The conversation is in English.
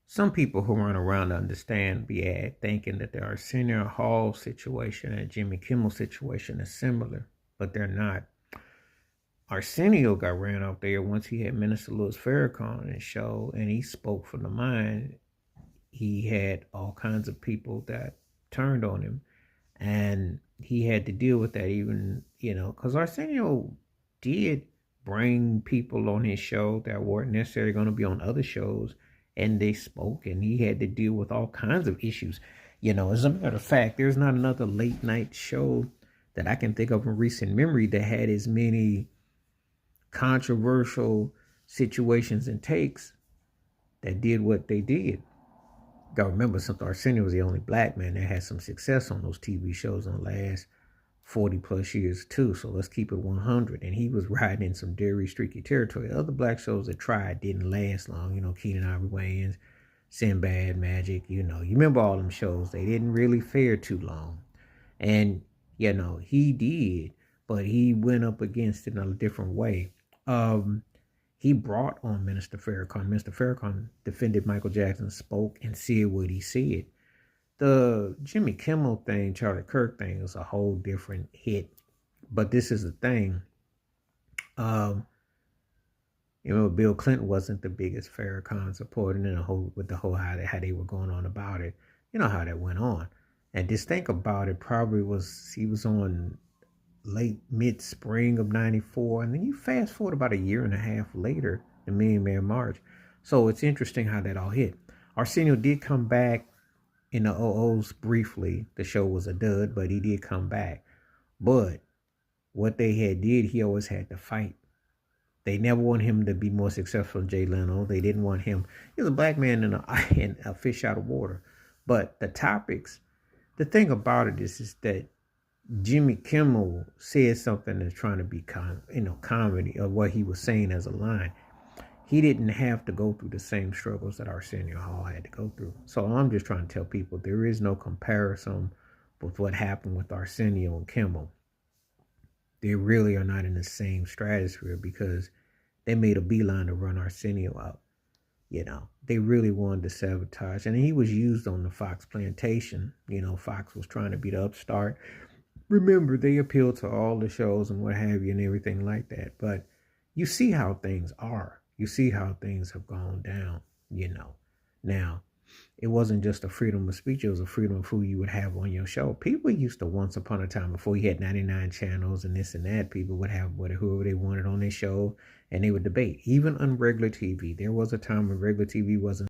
Some people who run around to understand be thinking that the Arsenio Hall situation and Jimmy Kimmel situation is similar, but they're not. Arsenio got ran out there once he had Minister Louis Farrakhan on his show, and he spoke from the mind. He had all kinds of people that turned on him, and he had to deal with that even, because Arsenio did bring people on his show that weren't necessarily going to be on other shows, and they spoke, and he had to deal with all kinds of issues. As a matter of fact, there's not another late night show that I can think of in recent memory that had as many controversial situations and takes that did what they did. Gotta remember, since Arsenio was the only black man that had some success on those TV shows in the last 40 plus years too. So let's keep it 100. And he was riding in some dairy streaky territory. Other black shows that tried didn't last long. Keenan Ivory Wayans, Sinbad, Magic. You remember all them shows. They didn't really fare too long. And he did, but he went up against it in a different way. He brought on Minister Farrakhan. Minister Farrakhan defended Michael Jackson, spoke, and said what he said. The Jimmy Kimmel thing, Charlie Kirk thing, is a whole different hit. But this is the thing. Bill Clinton wasn't the biggest Farrakhan supporter, and with the whole how they were going on about it. You know how that went on. And just think about it. He was on late mid-spring of 94, and then you fast forward about a year and a half later, the Million Man March. So it's interesting how that all hit. Arsenio did come back in the OOs briefly. The show was a dud, but he did come back. But what they did, he always had to fight. They never want him to be more successful than Jay Leno. They didn't want him. He was a black man in a fish out of water. But the topics, the thing about it is that Jimmy Kimmel said something that's trying to be comedy of what he was saying as a line. He didn't have to go through the same struggles that Arsenio Hall had to go through. So I'm just trying to tell people there is no comparison with what happened with Arsenio and Kimmel. They really are not in the same stratosphere because they made a beeline to run Arsenio out. They really wanted to sabotage. And he was used on the Fox plantation. Fox was trying to be the upstart. Remember, they appeal to all the shows and what have you and everything like that. But you see how things are. You see how things have gone down, Now, it wasn't just a freedom of speech. It was a freedom of who you would have on your show. People used to, once upon a time, before you had 99 channels and this and that, people would have whoever they wanted on their show, and they would debate. Even on regular TV. There was a time when regular TV wasn't